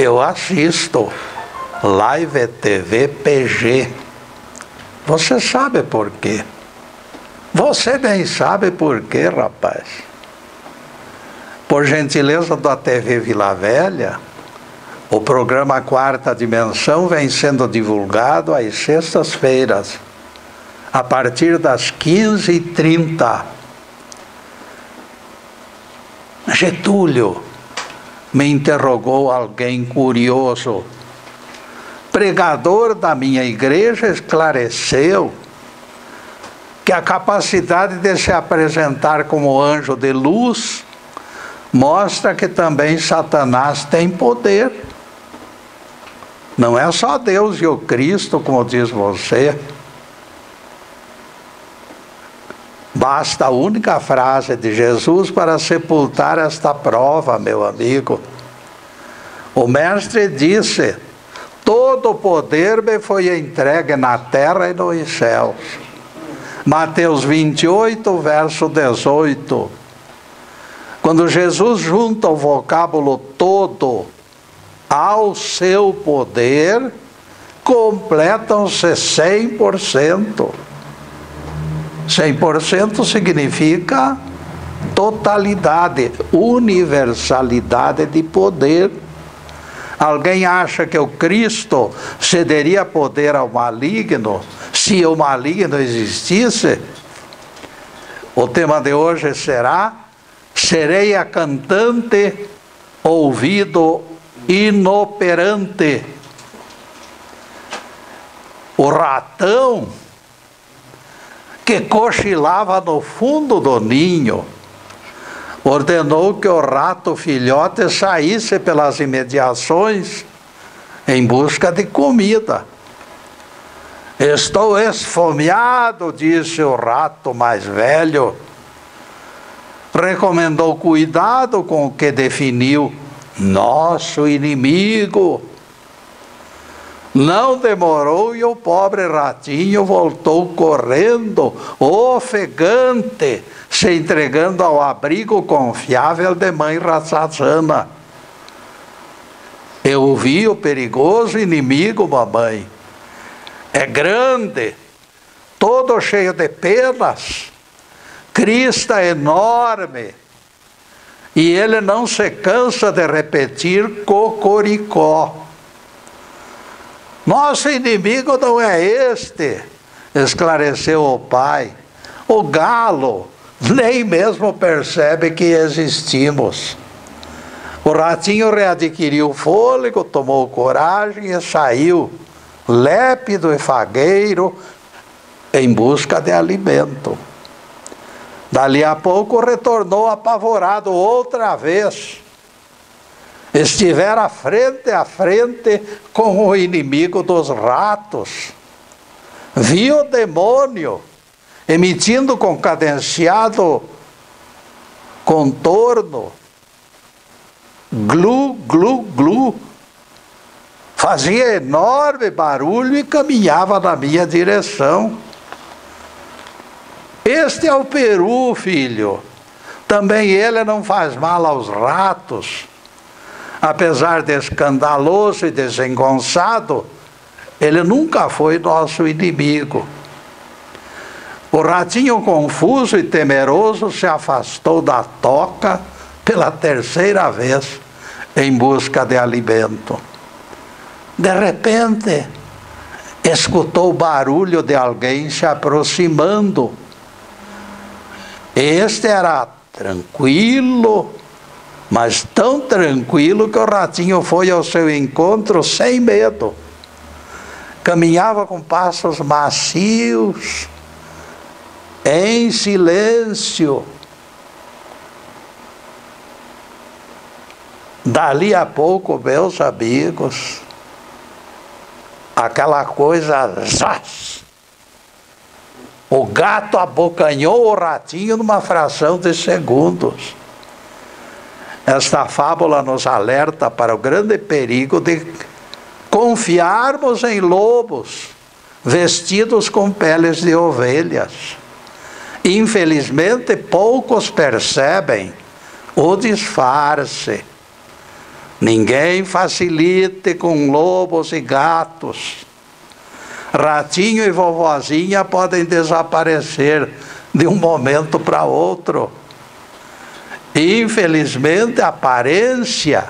Eu assisto Live TV PG. Você sabe por quê? Você nem sabe por quê, rapaz. Por gentileza da TV Vila Velha, o programa Quarta Dimensão vem sendo divulgado às sextas-feiras, a partir das 15h30. Getúlio, me interrogou alguém curioso. Pregador da minha igreja esclareceu que a capacidade de se apresentar como anjo de luz mostra que também Satanás tem poder. Não é só Deus e o Cristo, como diz você. Basta a única frase de Jesus para sepultar esta prova, meu amigo. O mestre disse: todo o poder me foi entregue na terra e nos céus. Mateus 28, verso 18. Quando Jesus junta o vocábulo todo ao seu poder, completam-se 100%. 100% significa totalidade, universalidade de poder. Alguém acha que o Cristo cederia poder ao maligno se o maligno existisse? O tema de hoje será: serei a cantante, ouvido inoperante. O ratão que cochilava no fundo do ninho ordenou que o rato filhote saísse pelas imediações em busca de comida. Estou esfomeado, disse o rato mais velho. Recomendou cuidado com o que definiu nosso inimigo. Não demorou e o pobre ratinho voltou correndo, ofegante, se entregando ao abrigo confiável de mãe ratazana. Eu vi o perigoso inimigo, mamãe. É grande, todo cheio de penas, crista enorme, e ele não se cansa de repetir cocoricó. Nosso inimigo não é este, esclareceu o pai. O galo nem mesmo percebe que existimos. O ratinho readquiriu o fôlego, tomou coragem e saiu, lépido e fagueiro, em busca de alimento. Dali a pouco retornou apavorado outra vez. Estivera frente a frente com o inimigo dos ratos. Viu o demônio emitindo com cadenciado contorno, glu, glu, glu. Fazia enorme barulho e caminhava na minha direção. Este é o peru, filho. Também ele não faz mal aos ratos. Apesar de escandaloso e desengonçado, ele nunca foi nosso inimigo. O ratinho, confuso e temeroso, se afastou da toca pela terceira vez, em busca de alimento. De repente, escutou o barulho de alguém se aproximando. Este era tranquilo, mas tão tranquilo que o ratinho foi ao seu encontro sem medo. Caminhava com passos macios, em silêncio. Dali a pouco, meus amigos, aquela coisa, zaz, o gato abocanhou o ratinho numa fração de segundos. Esta fábula nos alerta para o grande perigo de confiarmos em lobos vestidos com peles de ovelhas. Infelizmente, poucos percebem o disfarce. Ninguém facilite com lobos e gatos. Ratinho e vovozinha podem desaparecer de um momento para outro. Infelizmente, a aparência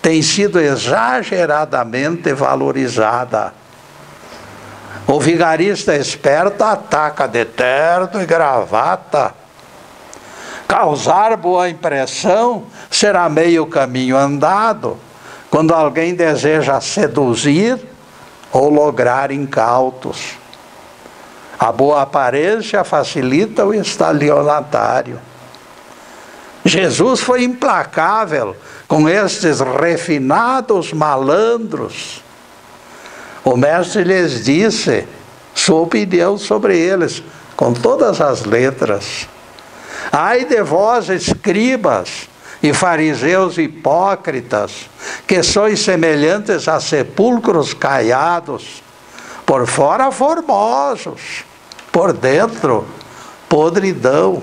tem sido exageradamente valorizada. O vigarista esperto ataca de terno e gravata. Causar boa impressão será meio caminho andado quando alguém deseja seduzir ou lograr incautos. A boa aparência facilita o estelionatário. Jesus foi implacável com estes refinados malandros. O mestre lhes disse sua opinião sobre eles, com todas as letras. Ai de vós, escribas e fariseus hipócritas, que sois semelhantes a sepulcros caiados, por fora formosos, por dentro podridão.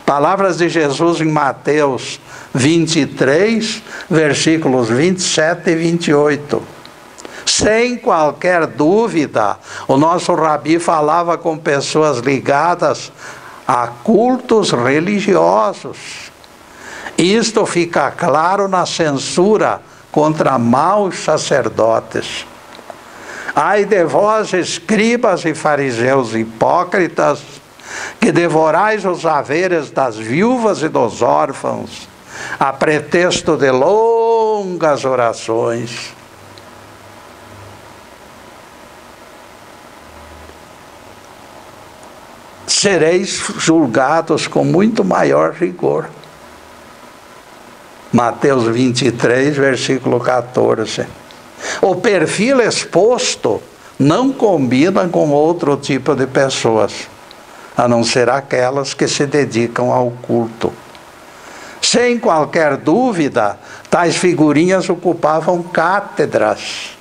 Palavras de Jesus em Mateus 23, versículos 27 e 28. Sem qualquer dúvida, o nosso rabi falava com pessoas ligadas a cultos religiosos. Isto fica claro na censura contra maus sacerdotes. Ai de vós, escribas e fariseus hipócritas, que devorais os haveres das viúvas e dos órfãos, a pretexto de longas orações. Sereis julgados com muito maior rigor. Mateus 23, versículo 14. O perfil exposto não combina com outro tipo de pessoas, a não ser aquelas que se dedicam ao culto. Sem qualquer dúvida, tais figurinhas ocupavam cátedras.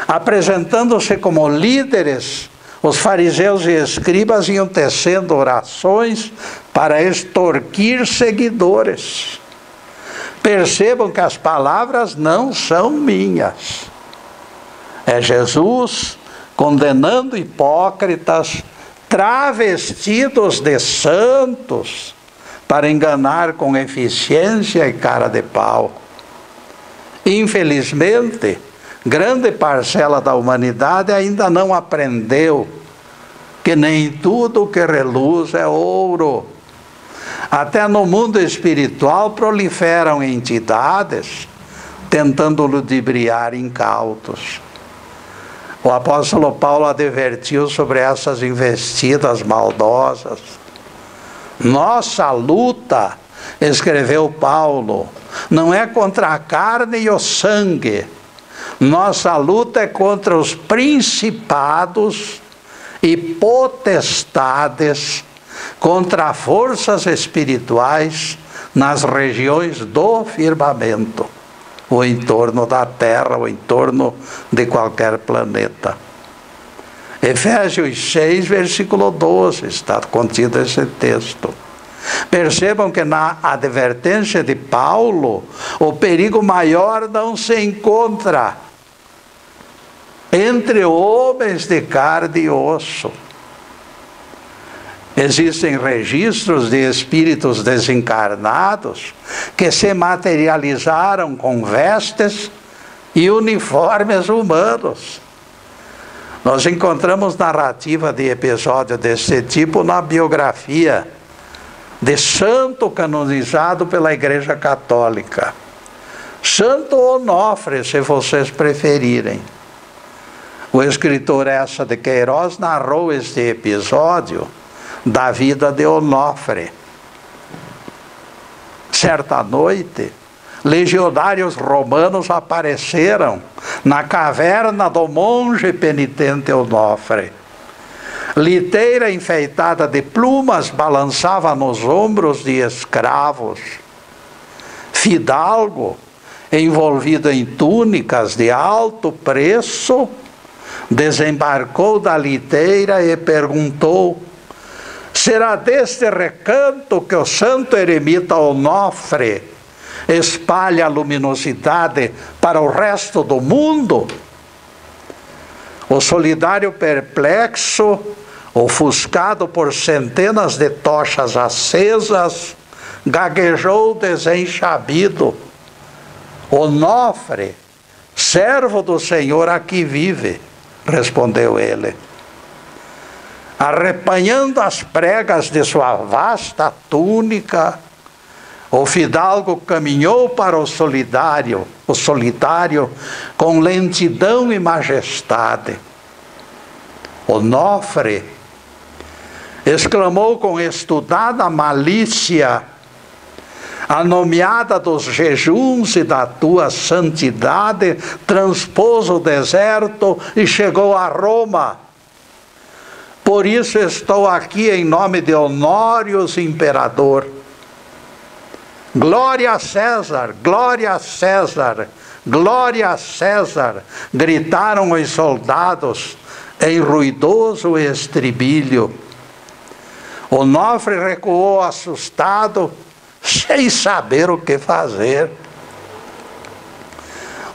Apresentando-se como líderes, os fariseus e escribas iam tecendo orações para extorquir seguidores. Percebam que as palavras não são minhas. É Jesus condenando hipócritas travestidos de santos para enganar com eficiência e cara de pau. Infelizmente, grande parcela da humanidade ainda não aprendeu que nem tudo que reluz é ouro. Até no mundo espiritual proliferam entidades tentando ludibriar incautos. O apóstolo Paulo advertiu sobre essas investidas maldosas. Nossa luta, escreveu Paulo, não é contra a carne e o sangue. Nossa luta é contra os principados e potestades, contra forças espirituais nas regiões do firmamento, o entorno da Terra, o entorno de qualquer planeta. Efésios 6, versículo 12, está contido esse texto. Percebam que na advertência de Paulo, o perigo maior não se encontra entre homens de carne e osso. Existem registros de espíritos desencarnados que se materializaram com vestes e uniformes humanos. Nós encontramos narrativa de episódio desse tipo na biografia de santo canonizado pela Igreja Católica. Santo Onofre, se vocês preferirem. O escritor Essa de Queiroz narrou este episódio da vida de Onofre. Certa noite, legionários romanos apareceram na caverna do monge penitente Onofre. Liteira enfeitada de plumas balançava nos ombros de escravos. Fidalgo, envolvido em túnicas de alto preço, desembarcou da liteira e perguntou: será deste recanto que o santo eremita Onofre espalhe a luminosidade para o resto do mundo. O solidário perplexo, ofuscado por centenas de tochas acesas, gaguejou desenchabido: Onofre, servo do Senhor, aqui vive, respondeu ele. Arrepanhando as pregas de sua vasta túnica, o fidalgo caminhou para o solitário com lentidão e majestade. Onofre, exclamou com estudada malícia, a nomeada dos jejuns e da tua santidade, transpôs o deserto e chegou a Roma. Por isso estou aqui em nome de Honórios, imperador. Glória a César, glória a César, glória a César, gritaram os soldados em ruidoso estribilho. Onofre recuou assustado, sem saber o que fazer.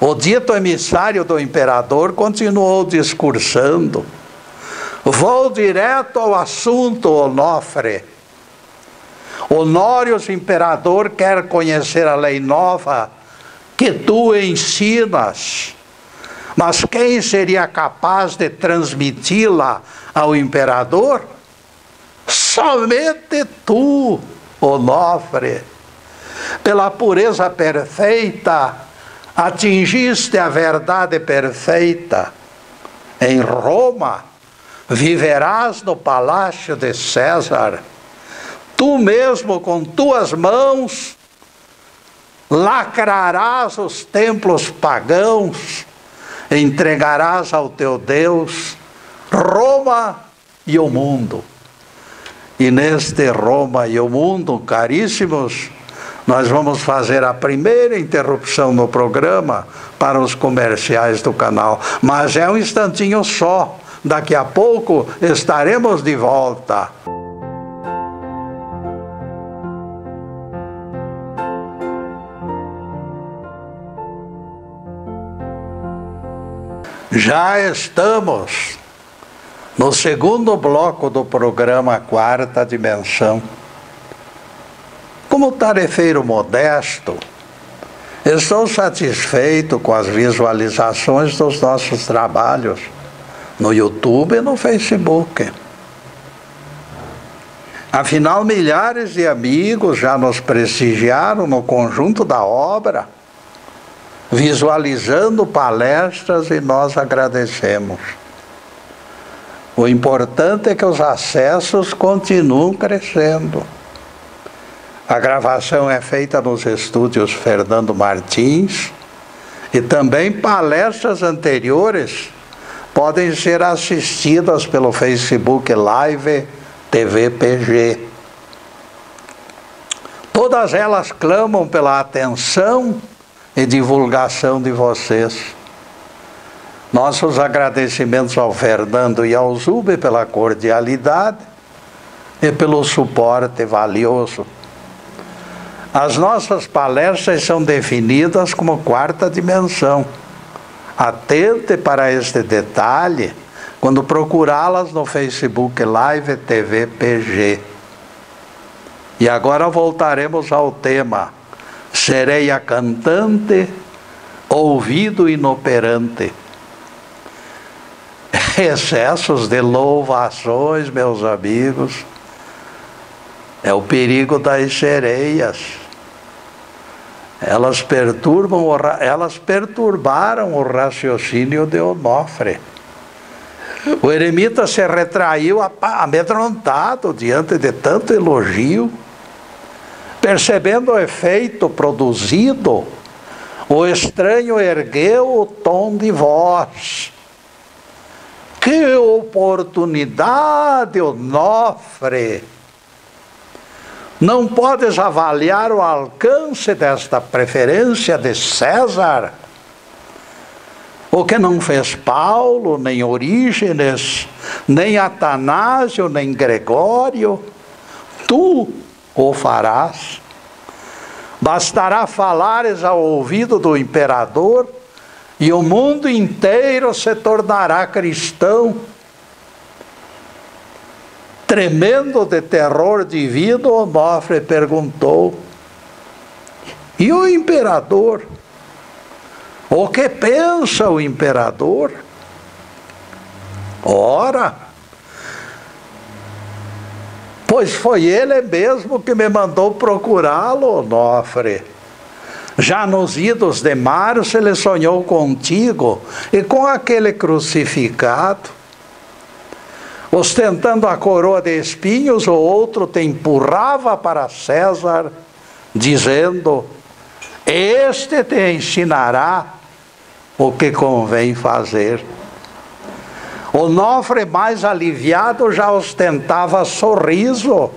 O dito emissário do imperador continuou discursando: vou direto ao assunto, Onofre. Honórios, imperador, quer conhecer a lei nova que tu ensinas. Mas quem seria capaz de transmiti-la ao imperador? Somente tu, Onofre. Pela pureza perfeita, atingiste a verdade perfeita. Em Roma, viverás no palácio de César. Tu mesmo, com tuas mãos, lacrarás os templos pagãos, entregarás ao teu Deus Roma e o mundo. E neste Roma e o mundo, caríssimos, nós vamos fazer a primeira interrupção no programa para os comerciais do canal. Mas é um instantinho só. Daqui a pouco estaremos de volta. Já estamos no segundo bloco do programa Quarta Dimensão. Como tarefeiro modesto, estou satisfeito com as visualizações dos nossos trabalhos no YouTube e no Facebook. Afinal, milhares de amigos já nos prestigiaram no conjunto da obra, visualizando palestras, e nós agradecemos. O importante é que os acessos continuam crescendo. A gravação é feita nos estúdios Fernando Martins e também palestras anteriores podem ser assistidas pelo Facebook Live TV PG. Todas elas clamam pela atenção e divulgação de vocês. Nossos agradecimentos ao Fernando e ao Zube pela cordialidade e pelo suporte valioso. As nossas palestras são definidas como quarta dimensão. Atente para este detalhe quando procurá-las no Facebook Live TV PG. E agora voltaremos ao tema: sereia cantante, ouvido inoperante. Excessos de louvações, meus amigos, é o perigo das sereias. Elas perturbaram o raciocínio de Onofre. O eremita se retraiu amedrontado diante de tanto elogio. Percebendo o efeito produzido, o estranho ergueu o tom de voz: que oportunidade, Onofre! Não podes avaliar o alcance desta preferência de César? O que não fez Paulo, nem Orígenes, nem Atanásio, nem Gregório, tu o farás. Bastará falares ao ouvido do imperador e o mundo inteiro se tornará cristão. Tremendo de terror divino, Onofre perguntou: e o imperador? O que pensa o imperador? Ora, pois foi ele mesmo que me mandou procurá-lo, Onofre. Já nos idos de março ele sonhou contigo e com aquele crucificado. Ostentando a coroa de espinhos, o outro te empurrava para César, dizendo: este te ensinará o que convém fazer. Onofre, mais aliviado, já ostentava sorriso.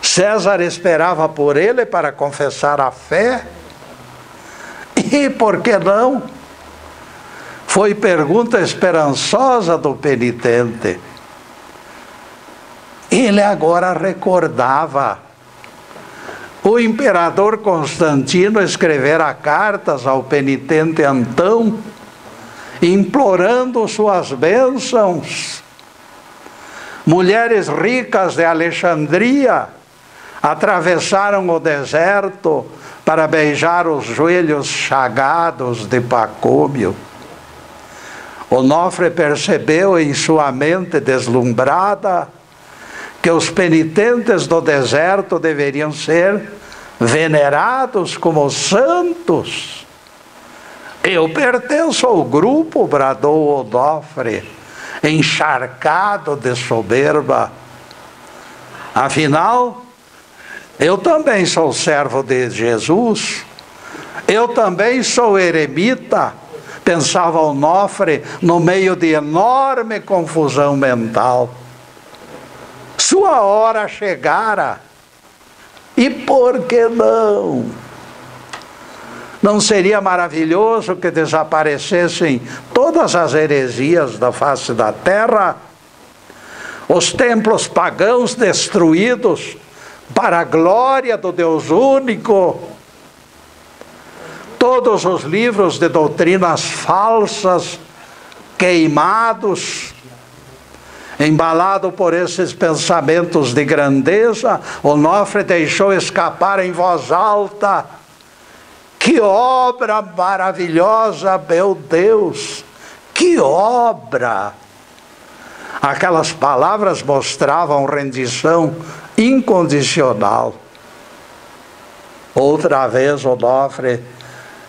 César esperava por ele para confessar a fé. E por que não? Foi pergunta esperançosa do penitente. Ele agora recordava. O imperador Constantino escrevera cartas ao penitente Antão, implorando suas bênçãos. Mulheres ricas de Alexandria atravessaram o deserto para beijar os joelhos chagados de Pacômio. Onofre percebeu em sua mente deslumbrada que os penitentes do deserto deveriam ser venerados como santos. Eu pertenço ao grupo, bradou Onofre, encharcado de soberba. Afinal, eu também sou servo de Jesus, eu também sou eremita, pensava Onofre no meio de enorme confusão mental. Sua hora chegara, e por que não? Não seria maravilhoso que desaparecessem todas as heresias da face da terra? Os templos pagãos destruídos para a glória do Deus único? Todos os livros de doutrinas falsas queimados? Embalado por esses pensamentos de grandeza, Onofre deixou escapar em voz alta: que obra maravilhosa, meu Deus! Que obra! Aquelas palavras mostravam rendição incondicional. Outra vez Onofre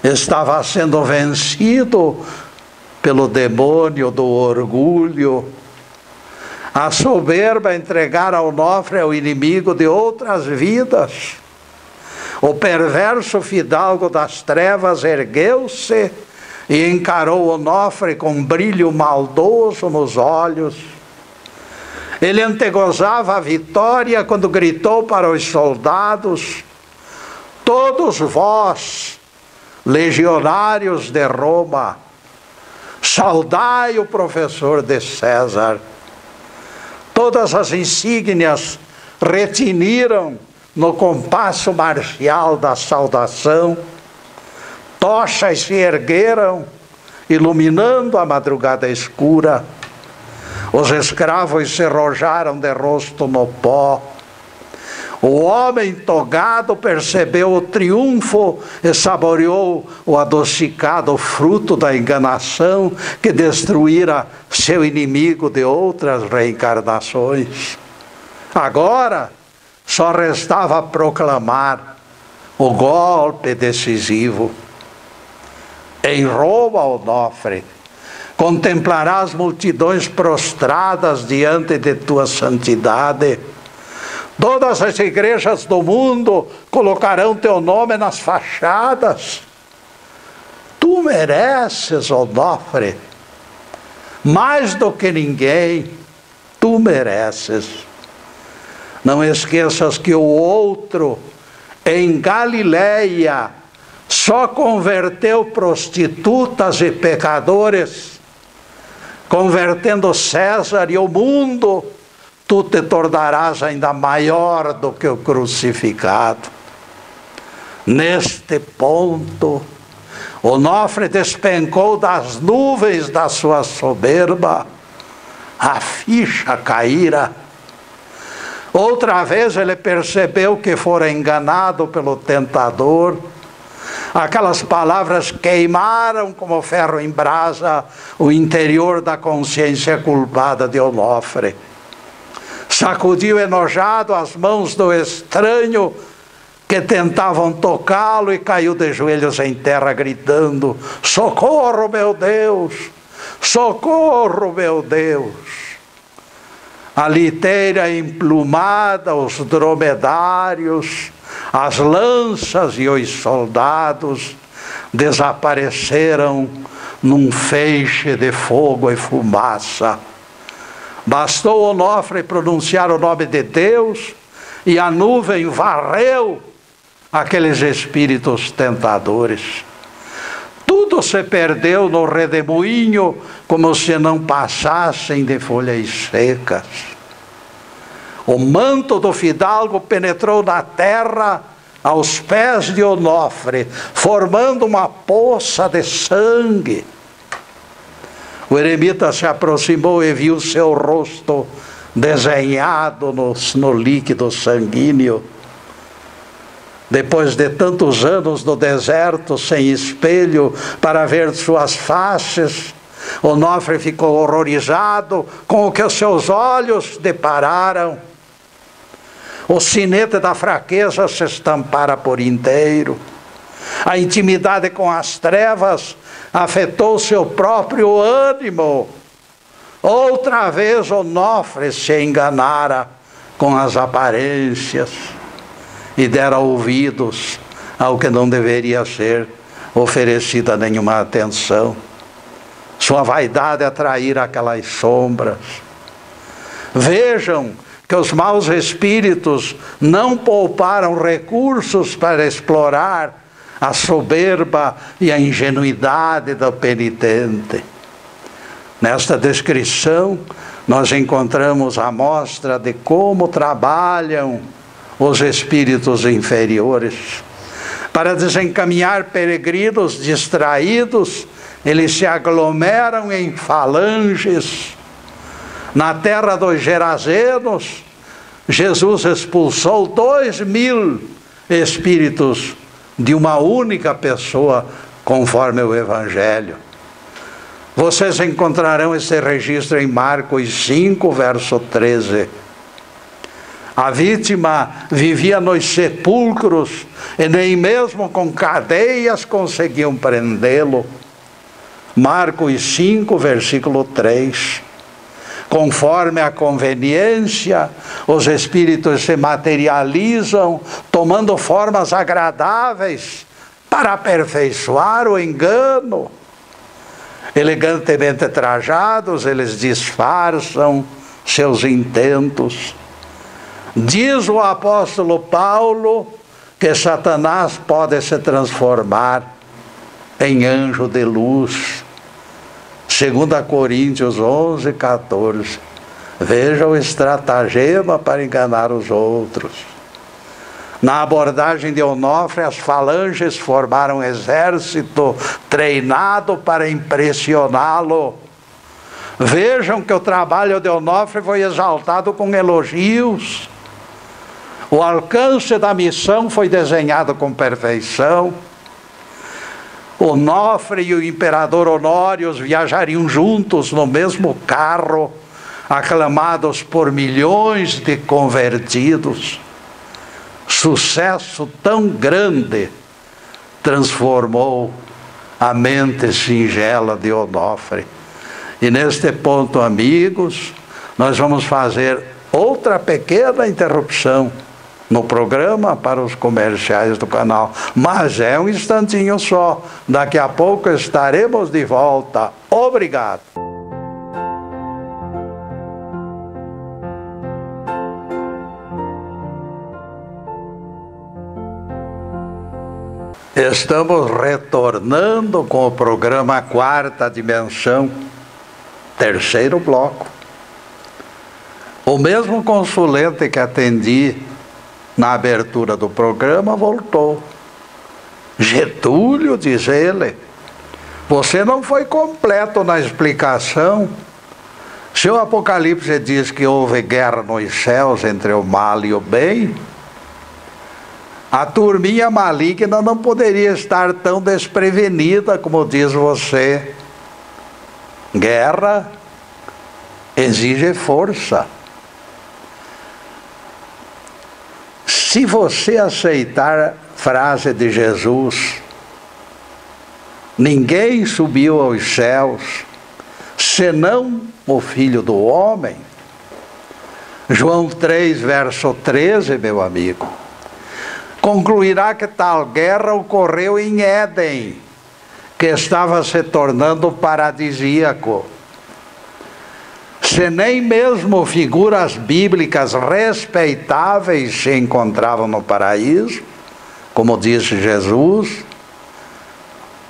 estava sendo vencido pelo demônio do orgulho. A soberba entregara Onofre ao inimigo de outras vidas. O perverso fidalgo das trevas ergueu-se e encarou Onofre com brilho maldoso nos olhos. Ele antegozava a vitória quando gritou para os soldados: todos vós, legionários de Roma, saudai o professor de César. Todas as insígnias retiniram no compasso marcial da saudação. Tochas se ergueram, iluminando a madrugada escura. Os escravos se rojaram de rosto no pó. O homem togado percebeu o triunfo e saboreou o adocicado fruto da enganação que destruíra seu inimigo de outras reencarnações. Agora, só restava proclamar o golpe decisivo. Em Roma, Onofre, contemplarás multidões prostradas diante de tua santidade. Todas as igrejas do mundo colocarão teu nome nas fachadas. Tu mereces, Onofre, mais do que ninguém, tu mereces. Não esqueças que o outro, em Galileia, só converteu prostitutas e pecadores. Convertendo César e o mundo, tu te tornarás ainda maior do que o crucificado. Neste ponto, Onofre despencou das nuvens da sua soberba, a ficha caíra. Outra vez ele percebeu que fora enganado pelo tentador. Aquelas palavras queimaram como ferro em brasa o interior da consciência culpada de Onofre. Sacudiu enojado as mãos do estranho que tentavam tocá-lo e caiu de joelhos em terra gritando: socorro, meu Deus! Socorro, meu Deus! A liteira emplumada, os dromedários, as lanças e os soldados desapareceram num feixe de fogo e fumaça. Bastou Onofre pronunciar o nome de Deus e a nuvem varreu aqueles espíritos tentadores. Tudo se perdeu no redemoinho como se não passassem de folhas secas. O manto do fidalgo penetrou na terra aos pés de Onofre, formando uma poça de sangue. O eremita se aproximou e viu seu rosto desenhado no líquido sanguíneo. Depois de tantos anos no deserto, sem espelho para ver suas faces, Onofre ficou horrorizado com o que os seus olhos depararam. O sinete da fraqueza se estampara por inteiro. A intimidade com as trevas afetou seu próprio ânimo. Outra vez Onofre se enganara com as aparências e dera ouvidos ao que não deveria ser oferecida nenhuma atenção. Sua vaidade atraíra aquelas sombras. Vejam que os maus espíritos não pouparam recursos para explorar a soberba e a ingenuidade do penitente. Nesta descrição, nós encontramos a mostra de como trabalham os espíritos inferiores. Para desencaminhar peregrinos distraídos, eles se aglomeram em falanges. Na terra dos Gerazenos, Jesus expulsou 2.000 espíritos de uma única pessoa, conforme o Evangelho. Vocês encontrarão esse registro em Marcos 5, verso 13. A vítima vivia nos sepulcros e nem mesmo com cadeias conseguiam prendê-lo. Marcos 5, versículo 3. Conforme a conveniência, os espíritos se materializam, tomando formas agradáveis para aperfeiçoar o engano. Elegantemente trajados, eles disfarçam seus intentos. Diz o apóstolo Paulo que Satanás pode se transformar em anjo de luz. 2 Coríntios 11, 14. Veja o estratagema para enganar os outros. Na abordagem de Onofre, as falanges formaram um exército treinado para impressioná-lo. Vejam que o trabalho de Onofre foi exaltado com elogios. O alcance da missão foi desenhado com perfeição. Onofre e o imperador Honórios viajariam juntos no mesmo carro, aclamados por milhões de convertidos. Sucesso tão grande transformou a mente singela de Onofre. E neste ponto, amigos, nós vamos fazer outra pequena interrupção no programa para os comerciais do canal. Mas é um instantinho só. Daqui a pouco estaremos de volta. Obrigado. Estamos retornando com o programa Quarta Dimensão, terceiro bloco. O mesmo consulente que atendi na abertura do programa voltou. Getúlio, diz ele, você não foi completo na explicação. Se o Apocalipse diz que houve guerra nos céus entre o mal e o bem, a turminha maligna não poderia estar tão desprevenida como diz você. Guerra exige força. Se você aceitar a frase de Jesus, ninguém subiu aos céus, senão o Filho do Homem. João 3, verso 13, meu amigo. Concluirá que tal guerra ocorreu em Éden, que estava se tornando paradisíaco. Se nem mesmo figuras bíblicas respeitáveis se encontravam no paraíso, como disse Jesus,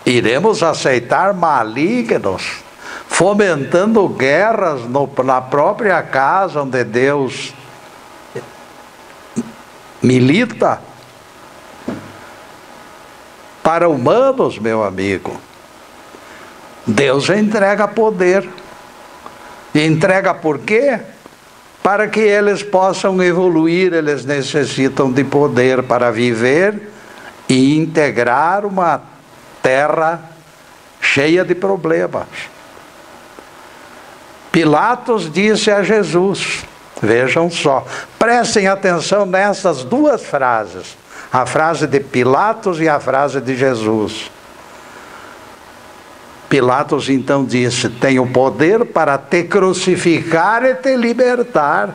iremos aceitar malignos, fomentando guerras na própria casa onde Deus milita. Para humanos, meu amigo, Deus entrega poder. E entrega por quê? Para que eles possam evoluir, eles necessitam de poder para viver e integrar uma terra cheia de problemas. Pilatos disse a Jesus, vejam só, prestem atenção nessas duas frases, a frase de Pilatos e a frase de Jesus. Pilatos então disse, tenho poder para te crucificar e te libertar.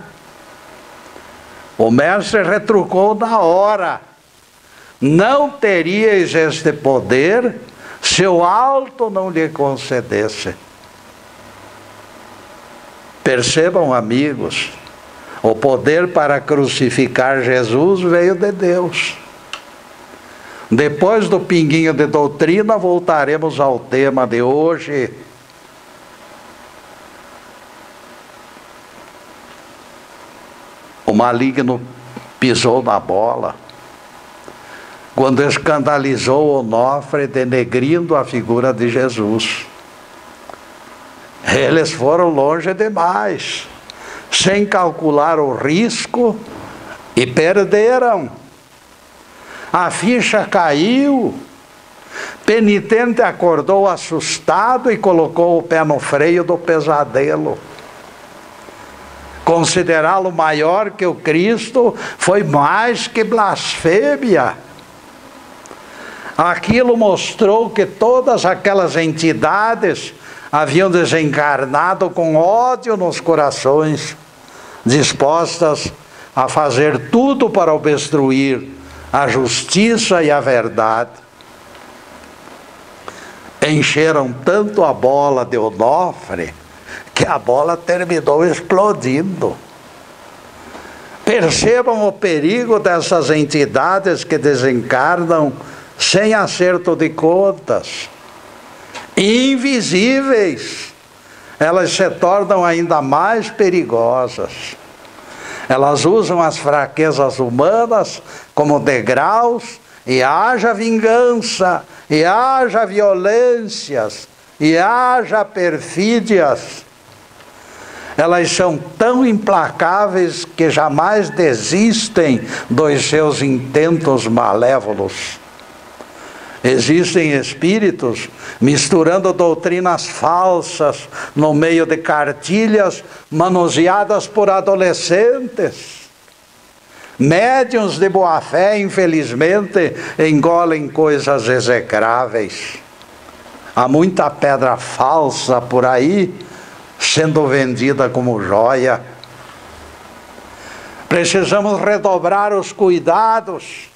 O mestre retrucou na hora, não teríeis este poder se o alto não lhe concedesse. Percebam, amigos, o poder para crucificar Jesus veio de Deus. Depois do pinguinho de doutrina, voltaremos ao tema de hoje. O maligno pisou na bola quando escandalizou Onofre, denegrindo a figura de Jesus. Eles foram longe demais, sem calcular o risco, e perderam. A ficha caiu, penitente acordou assustado e colocou o pé no freio do pesadelo. Considerá-lo maior que o Cristo foi mais que blasfêmia. Aquilo mostrou que todas aquelas entidades haviam desencarnado com ódio nos corações, dispostas a fazer tudo para obstruir a justiça e a verdade. Encheram tanto a bola de Onofre que a bola terminou explodindo. Percebam o perigo dessas entidades que desencarnam sem acerto de contas. Invisíveis, elas se tornam ainda mais perigosas. Elas usam as fraquezas humanas como degraus, e haja vingança, e haja violências, e haja perfídias. Elas são tão implacáveis que jamais desistem dos seus intentos malévolos. Existem espíritos misturando doutrinas falsas no meio de cartilhas manuseadas por adolescentes. Médiuns de boa fé, infelizmente, engolem coisas execráveis. Há muita pedra falsa por aí, sendo vendida como joia. Precisamos redobrar os cuidados.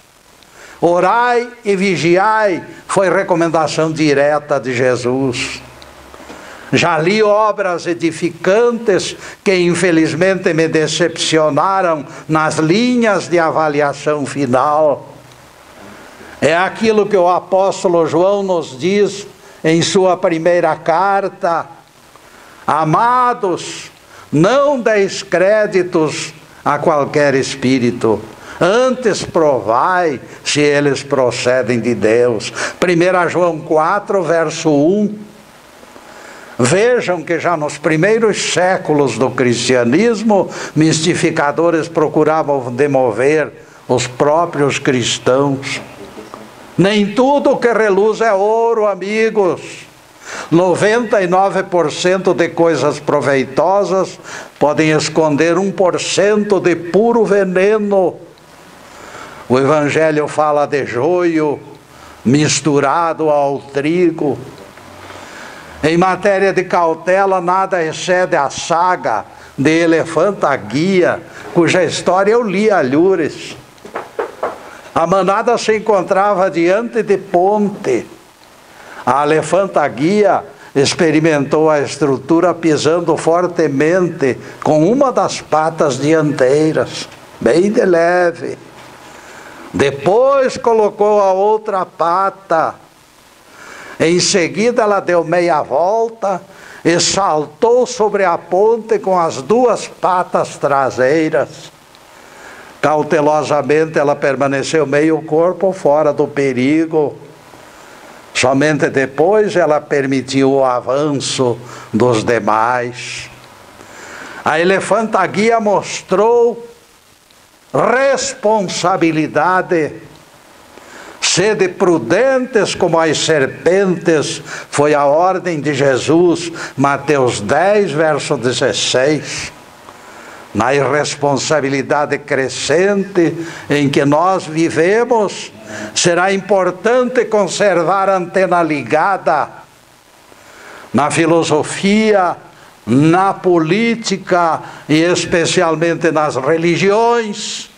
Orai e vigiai, foi recomendação direta de Jesus. Já li obras edificantes que infelizmente me decepcionaram nas linhas de avaliação final. É aquilo que o apóstolo João nos diz em sua primeira carta: amados, não deis créditos a qualquer espírito, Antes provai se eles procedem de Deus. 1 João 4, verso 1. Vejam que já nos primeiros séculos do cristianismo, mistificadores procuravam demover os próprios cristãos. Nem tudo que reluz é ouro, amigos. 99% de coisas proveitosas podem esconder 1% de puro veneno. O Evangelho fala de joio misturado ao trigo. Em matéria de cautela, nada excede a saga de Elefanta-Guia, cuja história eu li a Lures. A manada se encontrava diante de ponte. A Elefanta-Guia experimentou a estrutura pisando fortemente com uma das patas dianteiras, bem de leve. Depois colocou a outra pata. Em seguida ela deu meia volta e saltou sobre a ponte com as duas patas traseiras. Cautelosamente ela permaneceu meio corpo fora do perigo. Somente depois ela permitiu o avanço dos demais. A Elefanta-Guia mostrou responsabilidade. Sede prudentes como as serpentes, foi a ordem de Jesus, Mateus 10, verso 16. Na irresponsabilidade crescente em que nós vivemos, será importante conservar a antena ligada. Na filosofia, na política e especialmente nas religiões,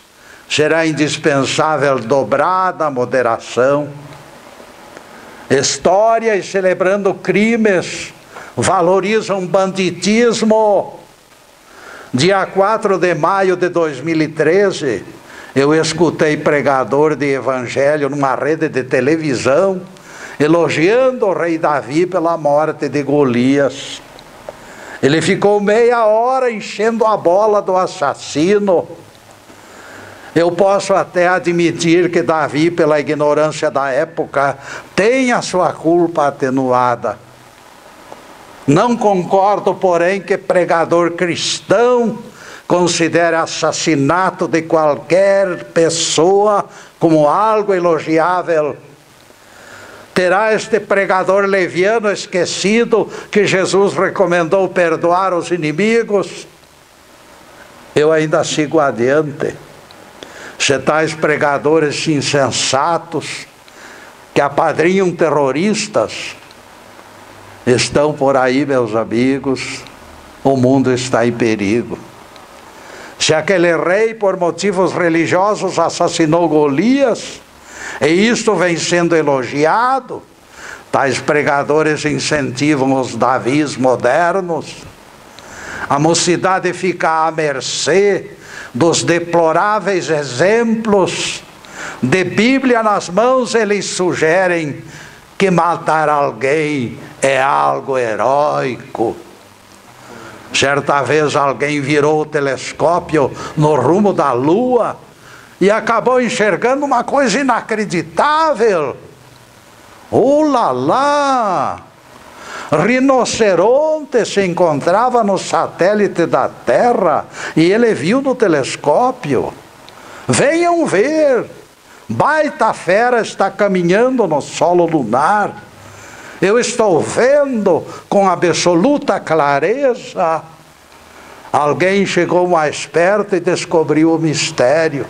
será indispensável dobrada moderação. Histórias celebrando crimes valorizam banditismo. Dia 4 de maio de 2013, eu escutei pregador de evangelho numa rede de televisão, elogiando o rei Davi pela morte de Golias. Ele ficou meia hora enchendo a bola do assassino. Eu posso até admitir que Davi, pela ignorância da época, tem a sua culpa atenuada. Não concordo, porém, que pregador cristão considere assassinato de qualquer pessoa como algo elogiável. Terá este pregador leviano esquecido que Jesus recomendou perdoar os inimigos? Eu ainda sigo adiante. Se tais pregadores insensatos que apadrinham terroristas estão por aí, meus amigos, o mundo está em perigo. Se aquele rei, por motivos religiosos, assassinou Golias, e isto vem sendo elogiado, tais pregadores incentivam os Davis modernos. A mocidade fica à mercê dos deploráveis exemplos. De Bíblia nas mãos, eles sugerem que matar alguém é algo heróico. Certa vez alguém virou o telescópio no rumo da lua e acabou enxergando uma coisa inacreditável. Lá! Rinoceronte se encontrava no satélite da Terra e ele viu no telescópio. Venham ver, baita fera está caminhando no solo lunar. Eu estou vendo com absoluta clareza. Alguém chegou mais perto e descobriu o mistério.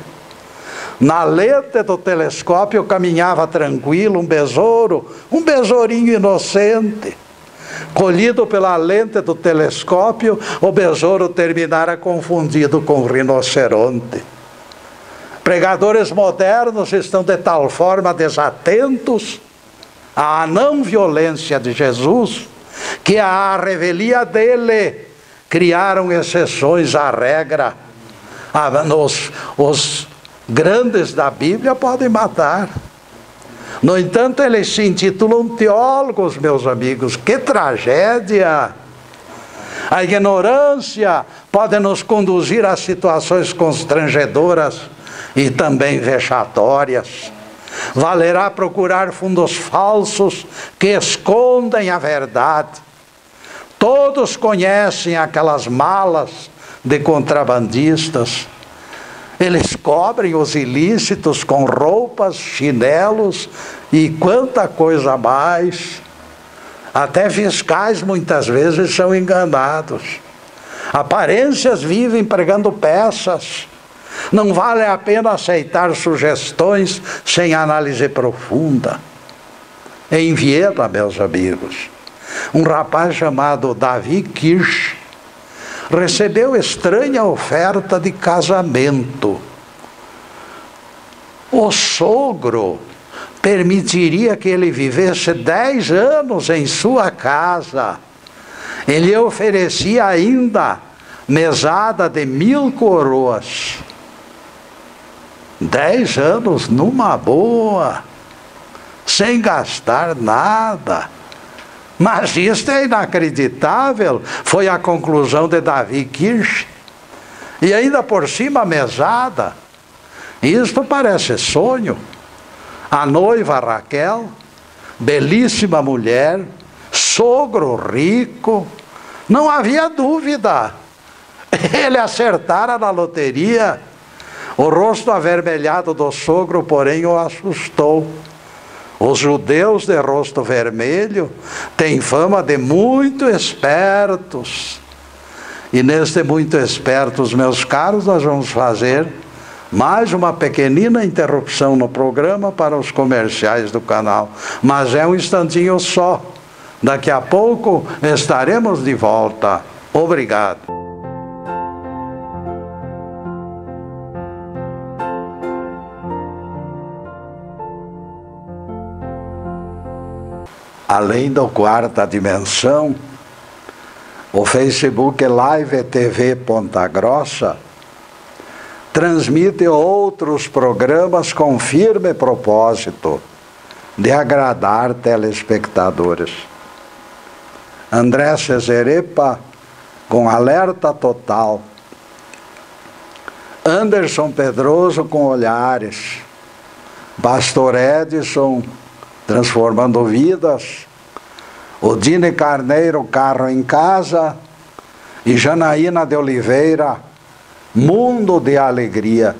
Na lente do telescópio caminhava tranquilo um besouro, um besourinho inocente. Colhido pela lente do telescópio, o besouro terminara confundido com o rinoceronte. Pregadores modernos estão de tal forma desatentos à não violência de Jesus, que à revelia dele criaram exceções à regra. Os grandes da Bíblia podem matar. No entanto, eles se intitulam teólogos, meus amigos. Que tragédia! A ignorância pode nos conduzir a situações constrangedoras. e também vexatórias. Valerá procurar fundos falsos que escondem a verdade. Todos conhecem aquelas malas de contrabandistas. Eles cobrem os ilícitos com roupas, chinelos e quanta coisa mais. Até fiscais muitas vezes são enganados. Aparências vivem pregando peças. Não vale a pena aceitar sugestões sem análise profunda. Em Viena, meus amigos, um rapaz chamado Davi Kirsch recebeu estranha oferta de casamento. O sogro permitiria que ele vivesse 10 anos em sua casa. Ele oferecia ainda mesada de 1000 coroas. 10 anos numa boa, sem gastar nada. Mas isso é inacreditável, foi a conclusão de Davi Kirsch. E ainda por cima a mesada. Isto parece sonho. A noiva Raquel, belíssima mulher, sogro rico, não havia dúvida. Ele acertara na loteria. O rosto avermelhado do sogro, porém, o assustou. Os judeus de rosto vermelho têm fama de muito espertos. E neste muito espertos, meus caros, nós vamos fazer mais uma pequenina interrupção no programa para os comerciais do canal. Mas é um instantinho só. Daqui a pouco estaremos de volta. Obrigado. Além do Quarta Dimensão, o Facebook Live TV Ponta Grossa transmite outros programas com firme propósito de agradar telespectadores. André Cesarepa com Alerta Total, Anderson Pedroso com Olhares, Pastor Edson Transformando Vidas, Odine Carneiro Carro em Casa e Janaína de Oliveira Mundo de Alegria.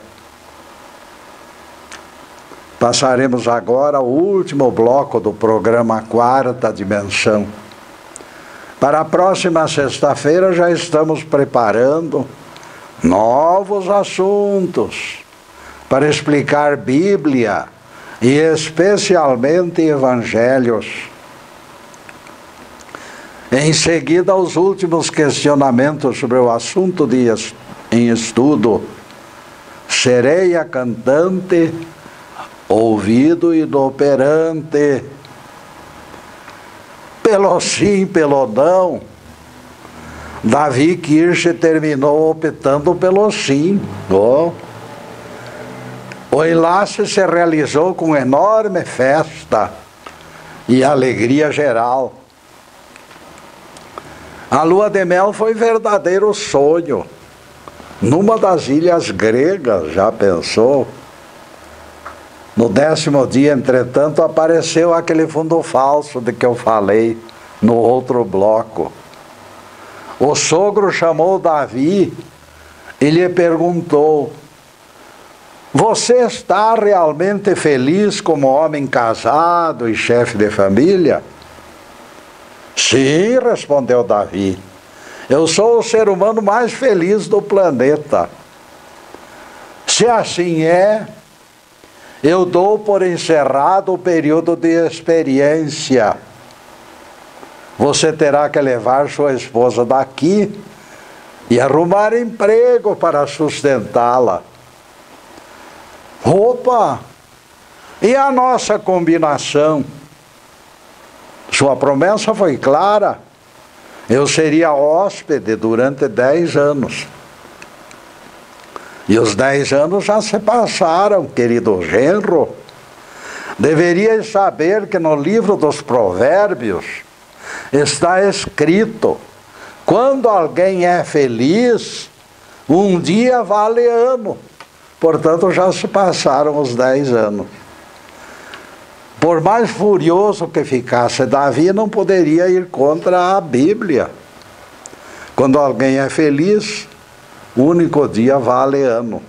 Passaremos agora ao último bloco do programa Quarta Dimensão. Para a próxima sexta-feira já estamos preparando novos assuntos para explicar Bíblia e especialmente Evangelhos. Em seguida, os últimos questionamentos sobre o assunto em estudo: sereia cantante, ouvido inoperante. Pelo sim, pelo não, Davi Kirsch terminou optando pelo sim. O enlace se realizou com enorme festa e alegria geral. A lua de mel foi verdadeiro sonho. Numa das ilhas gregas, já pensou? No 10º dia, entretanto, apareceu aquele fundo falso de que eu falei no outro bloco. O sogro chamou Davi e lhe perguntou: você está realmente feliz como homem casado e chefe de família? Sim, respondeu Davi. Eu sou o ser humano mais feliz do planeta. Se assim é, eu dou por encerrado o período de experiência. Você terá que levar sua esposa daqui e arrumar emprego para sustentá-la. Opa! E a nossa combinação? Sua promessa foi clara. Eu seria hóspede durante 10 anos. E os 10 anos já se passaram, querido genro. Deverias saber que no livro dos Provérbios está escrito: quando alguém é feliz, um dia vale ano. Portanto, já se passaram os 10 anos. Por mais furioso que ficasse Davi, não poderia ir contra a Bíblia. Quando alguém é feliz, o único dia vale ano.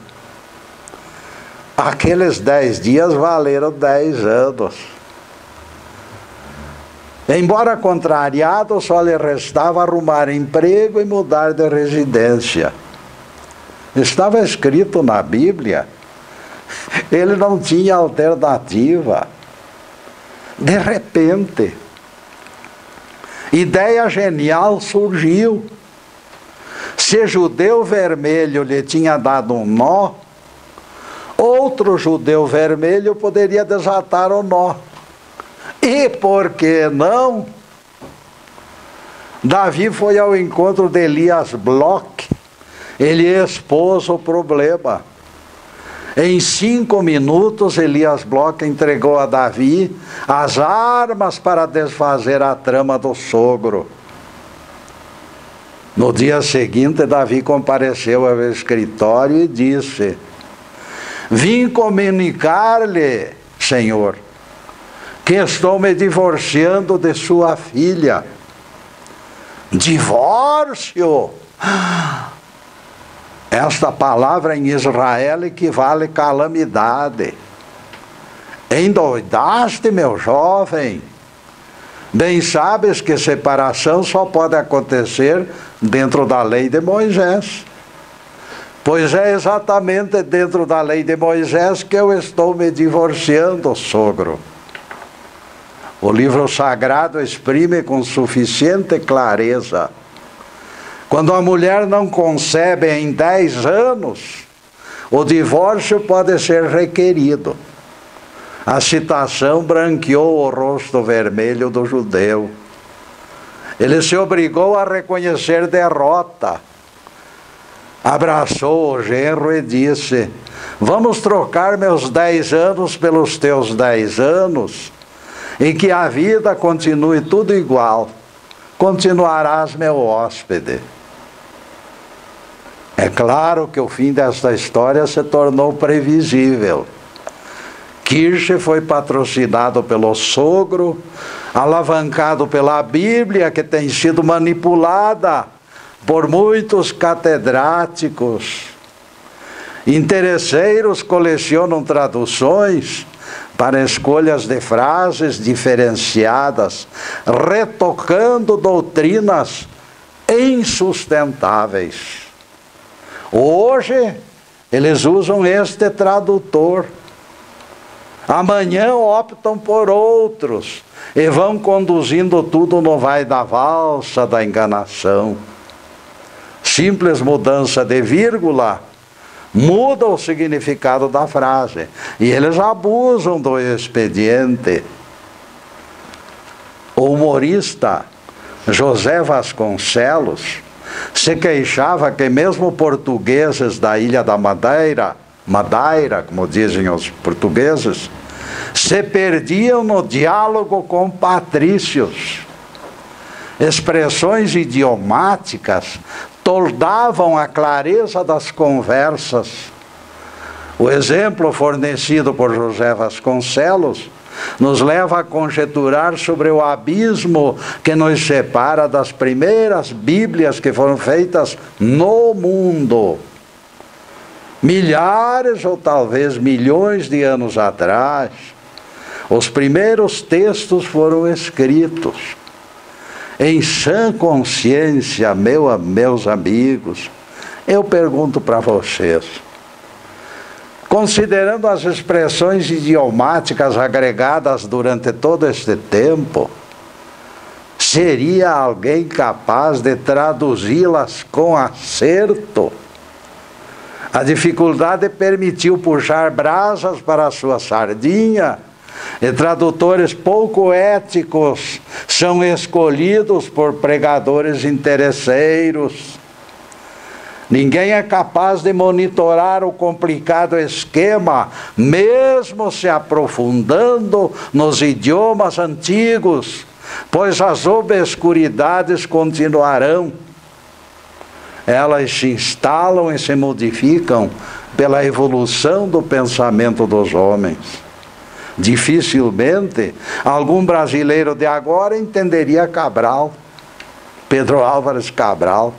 Aqueles 10 dias valeram 10 anos. Embora contrariado, só lhe restava arrumar emprego e mudar de residência. Estava escrito na Bíblia. Ele não tinha alternativa. De repente, ideia genial surgiu. Se judeu vermelho lhe tinha dado um nó, outro judeu vermelho poderia desatar o nó. E por que não? Davi foi ao encontro de Elias Bloch. Ele expôs o problema. Em 5 minutos, Elias Bloch entregou a Davi as armas para desfazer a trama do sogro. No dia seguinte, Davi compareceu ao escritório e disse: vim comunicar-lhe, Senhor, que estou me divorciando de sua filha. Divórcio? Esta palavra em Israel equivale a calamidade. Endoidaste, meu jovem? Bem sabes que separação só pode acontecer dentro da lei de Moisés. Pois é exatamente dentro da lei de Moisés que eu estou me divorciando, sogro. O livro sagrado exprime com suficiente clareza: quando a mulher não concebe em 10 anos, o divórcio pode ser requerido. A citação branqueou o rosto vermelho do judeu. Ele se obrigou a reconhecer derrota. Abraçou o genro e disse: vamos trocar meus 10 anos pelos teus 10 anos, e que a vida continue tudo igual. Continuarás meu hóspede. É claro que o fim desta história se tornou previsível. Kirche foi patrocinado pelo sogro, alavancado pela Bíblia, que tem sido manipulada por muitos catedráticos. Interesseiros colecionam traduções para escolhas de frases diferenciadas, retocando doutrinas insustentáveis. Hoje, eles usam este tradutor. Amanhã optam por outros e vão conduzindo tudo no vai da valsa da enganação. Simples mudança de vírgula muda o significado da frase. E eles abusam do expediente. O humorista José Vasconcelos se queixava que mesmo portugueses da Ilha da Madeira, como dizem os portugueses, se perdiam no diálogo com patrícios. Expressões idiomáticas toldavam a clareza das conversas. O exemplo fornecido por José Vasconcelos nos leva a conjecturar sobre o abismo que nos separa das primeiras Bíblias que foram feitas no mundo. Milhares ou talvez milhões de anos atrás, os primeiros textos foram escritos. Em sã consciência, meus amigos, eu pergunto para vocês, considerando as expressões idiomáticas agregadas durante todo este tempo, seria alguém capaz de traduzi-las com acerto? A dificuldade permitiu puxar brasas para a sua sardinha, e tradutores pouco éticos são escolhidos por pregadores interesseiros. Ninguém é capaz de monitorar o complicado esquema, mesmo se aprofundando nos idiomas antigos, pois as obscuridades continuarão. Elas se instalam e se modificam pela evolução do pensamento dos homens. Dificilmente algum brasileiro de agora entenderia Cabral, Pedro Álvares Cabral.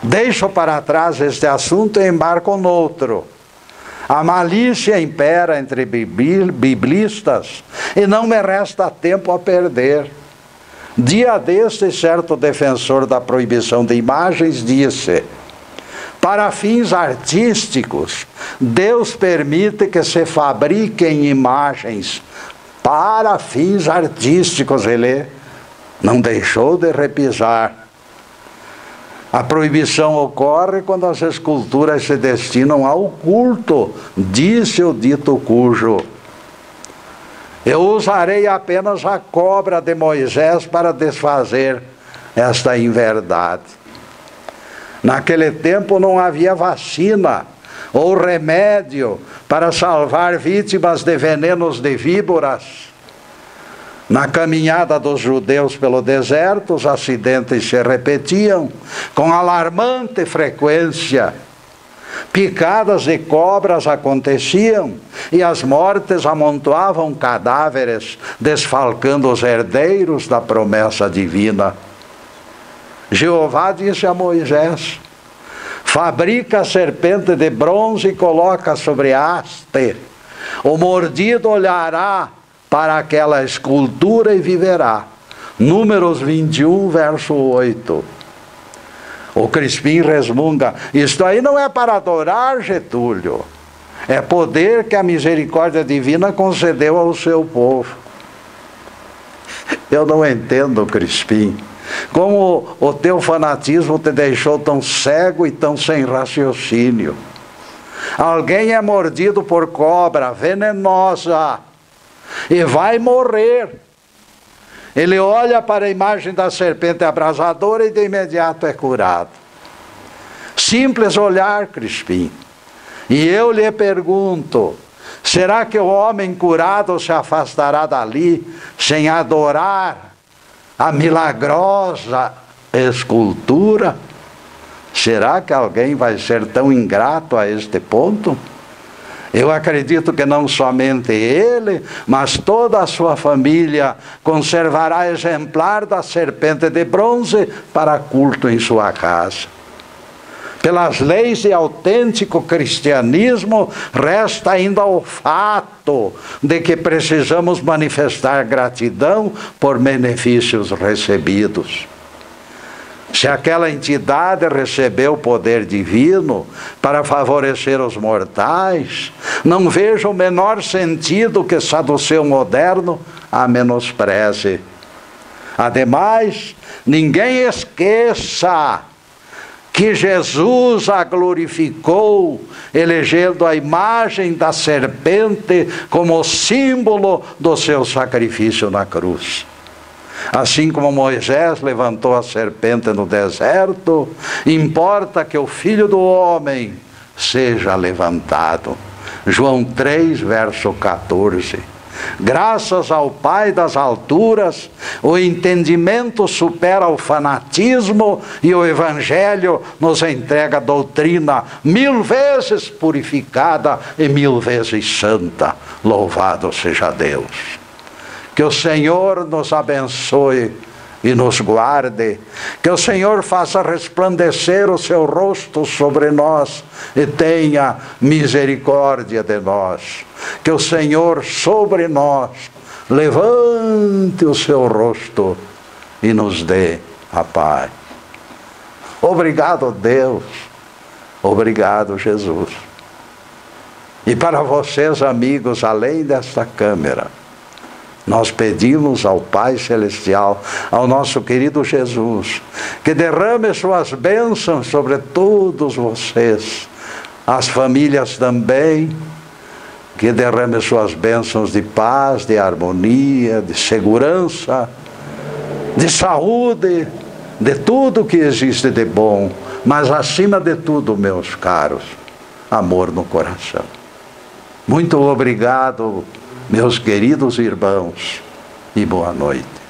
Deixo para trás este assunto e embarco noutro. A malícia impera entre biblistas e não me resta tempo a perder. Dia deste, certo defensor da proibição de imagens disse: para fins artísticos, Deus permite que se fabriquem imagens. Para fins artísticos, ele não deixou de repisar. A proibição ocorre quando as esculturas se destinam ao culto, disse o dito cujo. Eu usarei apenas a cobra de Moisés para desfazer esta inverdade. Naquele tempo não havia vacina ou remédio para salvar vítimas de venenos de víboras. Na caminhada dos judeus pelo deserto, os acidentes se repetiam com alarmante frequência. Picadas de cobras aconteciam e as mortes amontoavam cadáveres, desfalcando os herdeiros da promessa divina. Jeová disse a Moisés: fabrica a serpente de bronze e coloca sobre haste. O mordido olhará para aquela escultura e viverá. Números 21, verso 8. O Crispim resmunga: isto aí não é para adorar, Getúlio. É poder que a misericórdia divina concedeu ao seu povo. Eu não entendo, Crispim. Como o teu fanatismo te deixou tão cego e tão sem raciocínio. Alguém é mordido por cobra venenosa e vai morrer. Ele olha para a imagem da serpente abrasadora e de imediato é curado. Simples olhar, Crispim. E eu lhe pergunto: será que o homem curado se afastará dali sem adorar a milagrosa escultura? Será que alguém vai ser tão ingrato a este ponto? Eu acredito que não somente ele, mas toda a sua família conservará exemplar da serpente de bronze para culto em sua casa. Pelas leis de autêntico cristianismo, resta ainda o fato de que precisamos manifestar gratidão por benefícios recebidos. Se aquela entidade recebeu poder divino para favorecer os mortais, não vejo o menor sentido que saduceu moderno a menospreze. Ademais, ninguém esqueça que Jesus a glorificou, elegendo a imagem da serpente como símbolo do seu sacrifício na cruz. Assim como Moisés levantou a serpente no deserto, importa que o Filho do Homem seja levantado. João 3, verso 14. Graças ao Pai das alturas, o entendimento supera o fanatismo e o Evangelho nos entrega a doutrina 1000 vezes purificada e 1000 vezes santa. Louvado seja Deus! Que o Senhor nos abençoe e nos guarde. Que o Senhor faça resplandecer o seu rosto sobre nós e tenha misericórdia de nós. Que o Senhor sobre nós levante o seu rosto e nos dê a paz. Obrigado, Deus. Obrigado, Jesus. E para vocês, amigos, além desta câmera, nós pedimos ao Pai Celestial, ao nosso querido Jesus, que derrame suas bênçãos sobre todos vocês, as famílias também, que derrame suas bênçãos de paz, de harmonia, de segurança, de saúde, de tudo que existe de bom, mas acima de tudo, meus caros, amor no coração. Muito obrigado, meus queridos irmãos, e boa noite.